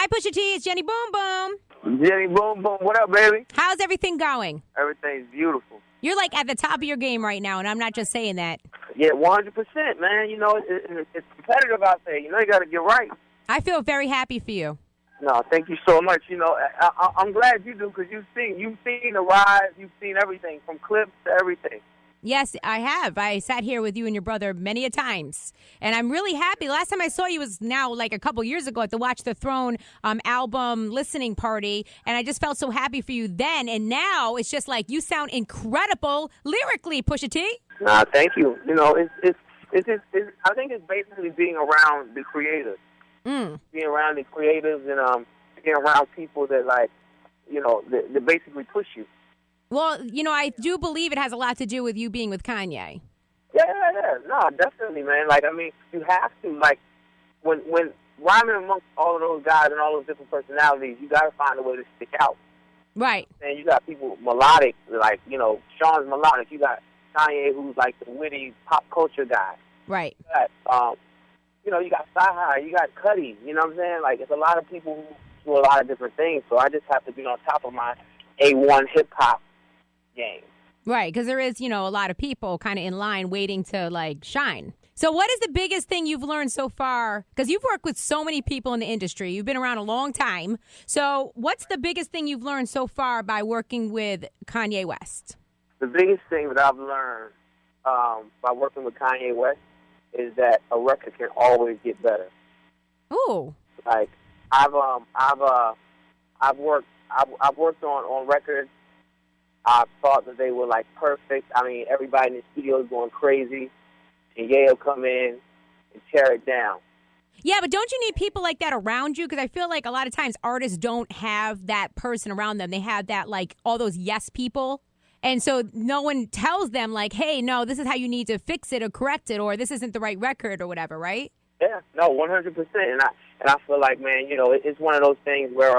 Hi, Pusha T. It's Jenny Boom Boom. Jenny Boom Boom, what up, baby? How's everything going? Everything's beautiful. You're like at the top of your game right now, and I'm not just saying that. Yeah, 100%, man. You know, it's competitive out there. You know, you got to get right. I feel very happy for you. No, thank you so much. You know, I'm glad you do because you've seen the rise. You've seen everything from clips to everything. Yes, I have. I sat here with you and your brother many a times, and I'm really happy. Last time I saw you was now like a couple years ago at the Watch the Throne album listening party, and I just felt so happy for you then. And now it's just like you sound incredible lyrically, Pusha T. Nah, thank you. You know, it's I think it's basically being around the creators, being around the creators, and being around people that like, you know, that basically push you. Well, you know, I do believe it has a lot to do with you being with Kanye. Yeah. No, definitely, man. Like, I mean, you have to, like, when rhyming amongst all of those guys and all those different personalities, you got to find a way to stick out. Right. And you got people melodic, like, you know, Sean's melodic. You got Kanye, who's like the witty pop culture guy. Right. You got, you know, you got Sci-Hi, you got Cudi, you know what I'm saying? Like, it's a lot of people who do a lot of different things, so I just have to be on top of my A1 hip-hop game. Right, because there is, you know, a lot of people kind of in line waiting to, like, shine. So what is the biggest thing you've learned so far? Because you've worked with so many people in the industry. You've been around a long time. So what's the biggest thing you've learned so far by working with Kanye West? The biggest thing that I've learned by working with Kanye West is that a record can always get better. Ooh. Like, I've worked on records. I thought that they were, like, perfect. I mean, everybody in the studio is going crazy. And Ye will come in and tear it down. Yeah, but don't you need people like that around you? Because I feel like a lot of times artists don't have that person around them. They have that, like, all those yes people. And so no one tells them, like, hey, no, this is how you need to fix it or correct it, or this isn't the right record or whatever, right? Yeah, no, 100%. And I feel like, man, you know, it's one of those things where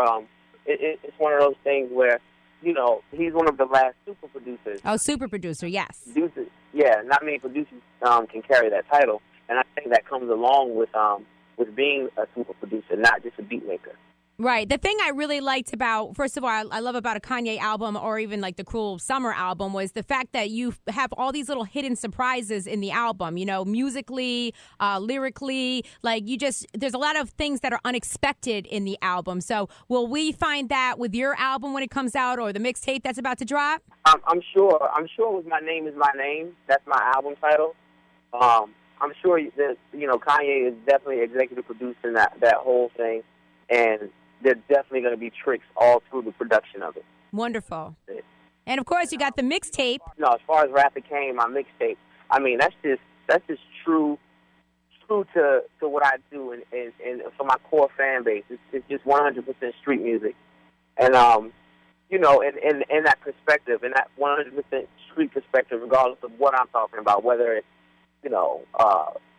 it's one of those things where, you know, he's one of the last super producers. Oh, super producer, yes. Producers, yeah, not many producers can carry that title, and I think that comes along with being a super producer, not just a beat maker. Right. The thing I really liked about, first of all, I love about a Kanye album or even like the Cruel Summer album was the fact that you have all these little hidden surprises in the album, you know, musically, lyrically, like there's a lot of things that are unexpected in the album. So will we find that with your album when it comes out or the mixtape that's about to drop? I'm sure with My Name Is My Name, that's my album title. I'm sure that, you know, Kanye is definitely executive producing that whole thing, and there's definitely going to be tricks all through the production of it. Wonderful. And, of course, you got the mixtape. No, as far as Rapper Kane, my mixtape, I mean, that's just true to what I do and for my core fan base. It's just 100% street music. And, you know, in that perspective, in that 100% street perspective, regardless of what I'm talking about, whether it's, you know,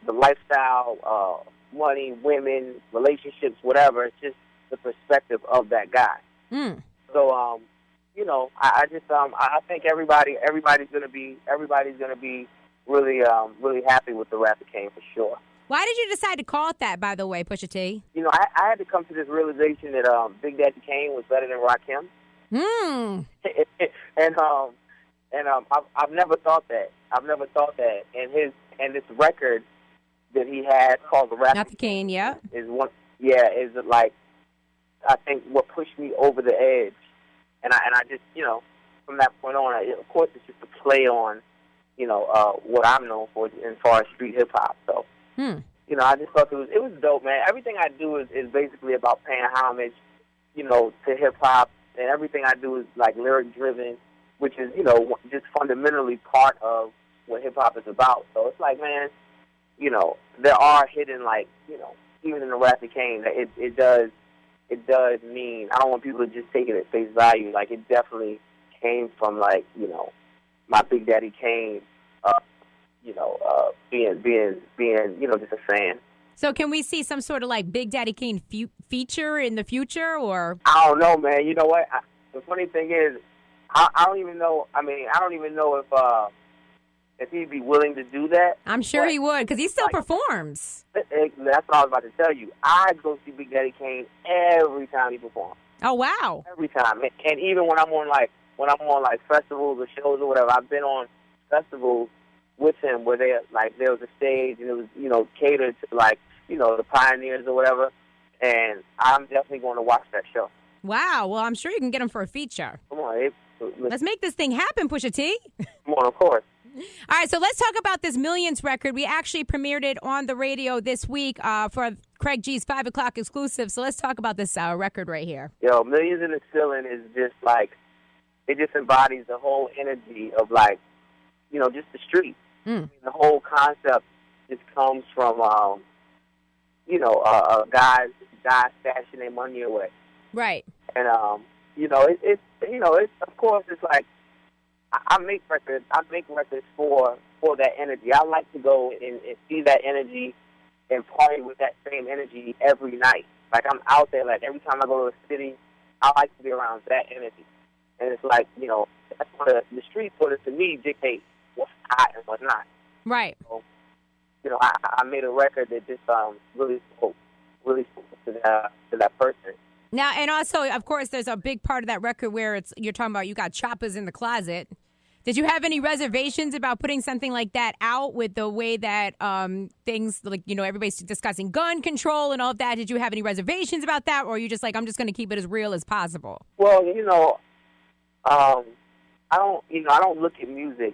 the lifestyle, money, women, relationships, whatever, it's just the perspective of that guy. So, you know, I think everybody's gonna be really happy with the Rapper Kane for sure. Why did you decide to call it that, by the way, Pusha T? You know, I had to come to this realization that Big Daddy Kane was better than Rakim. and I've never thought that. And this record that he had called the Rapper Not the Kane, yeah. is like, I think what pushed me over the edge. And I just, you know, from that point on, of course it's just a play on, you know, what I'm known for as far as street hip hop. So, you know, I just thought it was dope, man. Everything I do is basically about paying homage, you know, to hip hop, and everything I do is like lyric driven, which is, you know, just fundamentally part of what hip hop is about. So it's like, man, you know, there are hidden, like, you know, even in the Rapper Kane, it does mean, I don't want people to just take it at face value. Like, it definitely came from, like, you know, my Big Daddy Kane, you know, being, you know, just a fan. So can we see some sort of, like, Big Daddy Kane feature in the future, or? I don't know, man. You know what? The funny thing is, I don't even know, I mean, I don't even know if if he'd be willing to do that. I'm sure he would, because he still performs. That's what I was about to tell you. I go see Big Daddy Kane every time he performs. Oh, wow. Every time. And even when I'm on festivals or shows or whatever, I've been on festivals with him where there was a stage and it was, catered to the pioneers or whatever. And I'm definitely going to watch that show. Wow. Well, I'm sure you can get him for a feature. Come on, let's make this thing happen, Pusha T. Come on, of course. All right, so let's talk about this Millions record. We actually premiered it on the radio this week for Craig G's 5 o'clock exclusive. So let's talk about this record right here. Yo, Millions in the Ceiling is just it just embodies the whole energy of just the street. The whole concept just comes from, guys stashing their money away. Right. And, it's of course, it's like, I make records for that energy. I like to go and see that energy and party with that same energy every night. Like, I'm out there, every time I go to a city, I like to be around that energy. And it's that's what the street sort of, to me, dictates what's hot and what's not. Right. So, I made a record that just really spoke to that person. Now, and also, of course, there's a big part of that record where you're talking about you got choppers in the closet. Did you have any reservations about putting something like that out with the way that things, everybody's discussing gun control and all of that? Did you have any reservations about that, or are you just I'm just going to keep it as real as possible? Well, I don't look at music.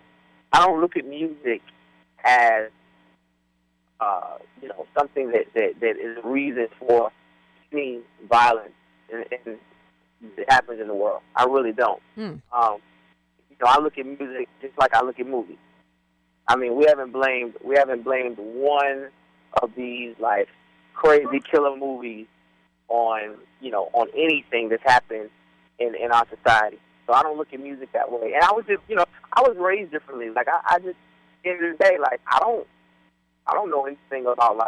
I don't look at music as something that is a reason for any violence that happens in the world. I really don't. I look at music just like I look at movies. I mean, we haven't blamed one of these crazy killer movies on anything that's happened in our society. So I don't look at music that way. And I was just I was raised differently. I just, at the end of the day, I don't know anything about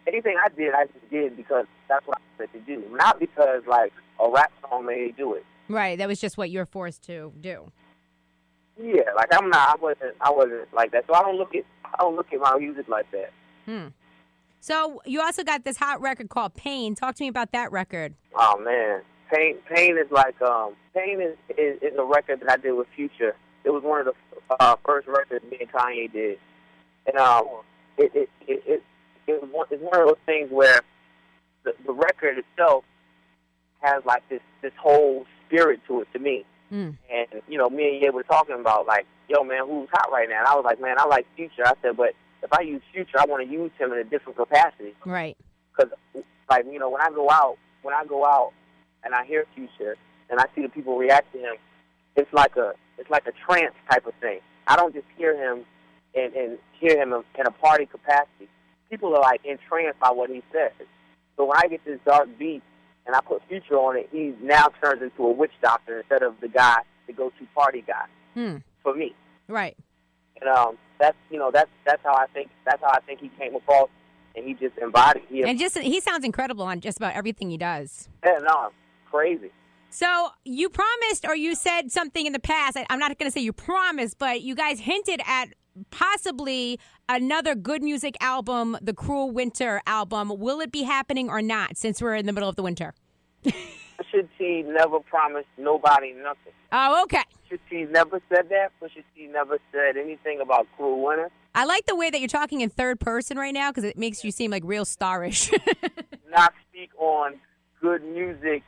anything I just did because that's what I wanted to do, not because a rap song made me do it. Right, that was just what you're forced to do. Yeah, I wasn't like that. So I don't look at my music like that. So you also got this hot record called Pain. Talk to me about that record. Oh man, Pain is Pain is a record that I did with Future. It was one of the first records me and Kanye did, and it's one of those things where the record itself has this whole spirit to it to me. And me and Ye were talking about yo man, who's hot right now? And I was like, man, I like Future. I said, but if I use Future, I want to use him in a different capacity. Right. Because when I go out and I hear Future and I see the people react to him, it's like a trance type of thing. I don't just hear him and hear him in a party capacity. People are entranced by what he says. So when I get this dark beat and I put Future on it, he now turns into a witch doctor instead of the guy, the go-to party guy. For me. Right. And that's how I think he came across, and he just embodied. He sounds incredible on just about everything he does. Yeah, no, crazy. So you promised, or you said something in the past. I'm not going to say you promised, but you guys hinted at possibly another good music album, the Cruel Winter album. Will it be happening or not, since we're in the middle of the winter? Pusha T never promised nobody nothing. Oh, okay. Pusha T never said that. Pusha T never said anything about Cruel Winter. I like the way that you're talking in third person right now because it makes you seem real starish. Not speak on good music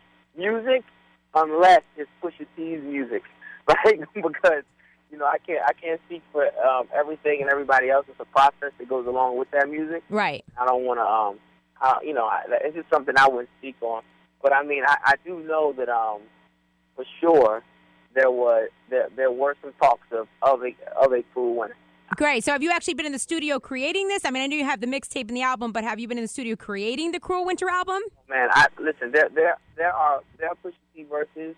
unless it's Pusha T's music, right? Because I can't speak for everything and everybody else. It's a process that goes along with that music. Right. I don't want to. It's just something I wouldn't speak on. But I mean, I do know that for sure there were some talks of a Cruel Winter. Great. So have you actually been in the studio creating this? I mean, I know you have the mixtape and the album, but have you been in the studio creating the Cruel Winter album? Man, listen. There are Pusha T verses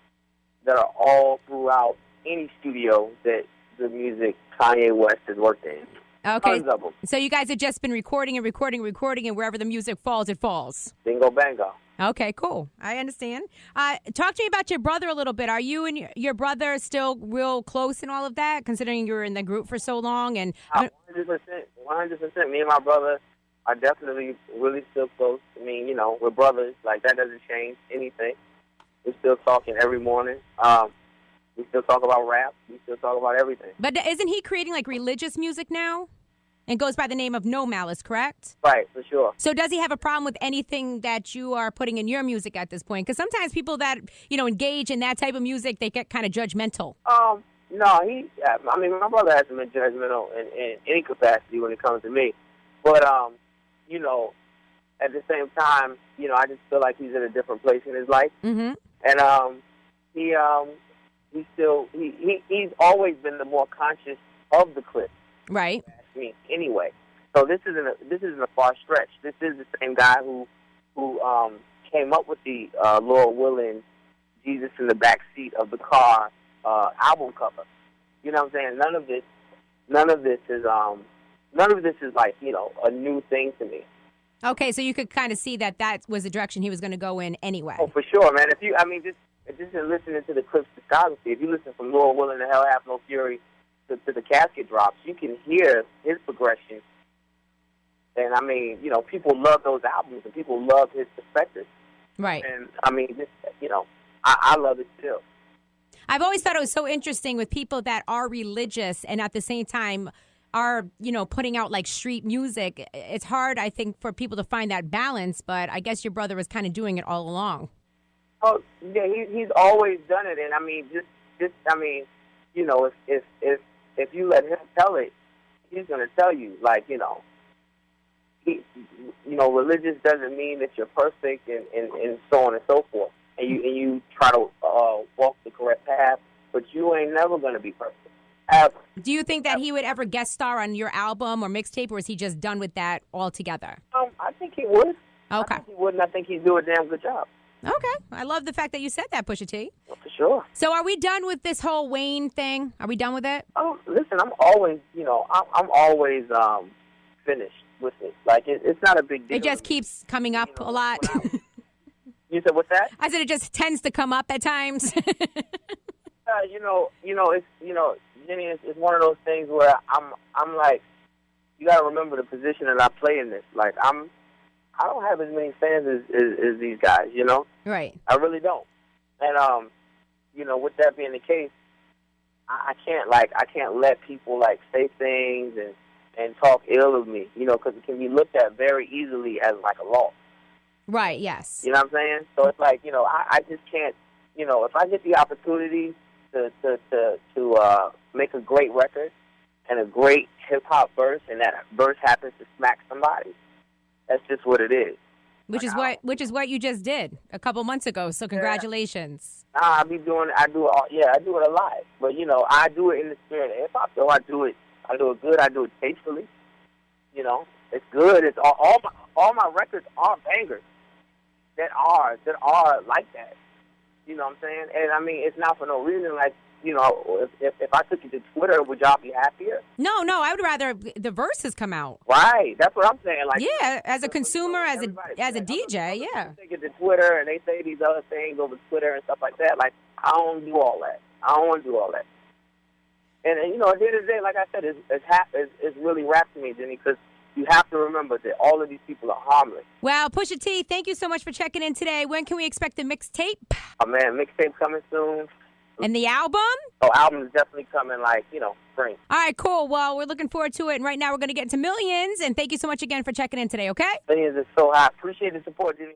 that are all throughout any studio that the music Kanye West has worked in. Okay. Tons of them. So you guys have just been recording, and wherever the music falls, it falls. Bingo bango. Okay, cool. I understand. Talk to me about your brother a little bit. Are you and your brother still real close and all of that, considering you were in the group for so long? And 100%. Me and my brother are definitely really still close. I mean, we're brothers. Like, that doesn't change anything. We're still talking every morning. We still talk about rap. We still talk about everything. But isn't he creating, like, religious music now? And goes by the name of No Malice, correct? Right, for sure. So does he have a problem with anything that you are putting in your music at this point? Because sometimes people that, engage in that type of music, they get kind of judgmental. No, my brother hasn't been judgmental in any capacity when it comes to me. But, at the same time, I just feel like he's in a different place in his life. Mm-hmm. And he's always been the more conscious of the clip. Right. Anyway, so this isn't a far stretch. This is the same guy who came up with the Lil Wayne Jesus in the back seat of the car album cover. You know what I'm saying? None of this is like a new thing to me. Okay, so you could kind of see that was the direction he was going to go in anyway. Oh, for sure, man. Just in listening to the clip's discography, if you listen from Lil Wayne to Hell Have No Fury to the casket drops, you can hear his progression. And, people love those albums, and people love his perspective. Right. And, I love it still. I've always thought it was so interesting with people that are religious and at the same time are, putting out, like, street music. It's hard, I think, for people to find that balance, but I guess your brother was kind of doing it all along. Oh, yeah, he's always done it. And, if you let him tell it, he's going to tell you, like, religious doesn't mean that you're perfect and so on and so forth. And you try to walk the correct path, but you ain't never going to be perfect. Ever. Do you think that he would ever guest star on your album or mixtape, or is he just done with that altogether? I think he would. Okay. I think he would, and I think he'd do a damn good job. Okay. I love the fact that you said that, Pusha T. Well, for sure. So are we done with this whole Wayne thing? Are we done with it? Oh, listen, I'm always, I'm always finished with it. Like, it's not a big deal. It just keeps coming up a lot. You said, what's that? I said it just tends to come up at times. Jenny, it's one of those things where I'm like, you got to remember the position that I play in this. Like, I don't have as many fans as these guys, Right. I really don't. And, with that being the case, I can't let people, like, say things and talk ill of me, because it can be looked at very easily as, like, a loss. Right, yes. You know what I'm saying? So it's like, I just can't, if I get the opportunity to make a great record and a great hip-hop verse, and that verse happens to smack somebody, that's just what it is. Which is what you just did a couple months ago, so congratulations. I do it a lot. But, I do it in the spirit of hip-hop, so I do it good, I do it tastefully. It's good. It's all my records are bangers that are like that. You know what I'm saying? And, it's not for no reason, like, if I took you to Twitter, would y'all be happier? No, I would rather the verses come out. Right, that's what I'm saying. Like, yeah, as a consumer, as a DJ, yeah. They take it to Twitter and they say these other things over Twitter and stuff like that. Like, I don't do all that. I don't want to do all that. And at the end of the day, like I said, it's really rap to me, Jenny, because you have to remember that all of these people are harmless. Well, Pusha T, thank you so much for checking in today. When can we expect the mixtape? Oh, man, mixtape coming soon. And the album? Oh, album is definitely coming, spring. All right, cool. Well, we're looking forward to it. And right now we're going to get into Millions. And thank you so much again for checking in today, okay? Millions is so high. Appreciate the support, Jimmy.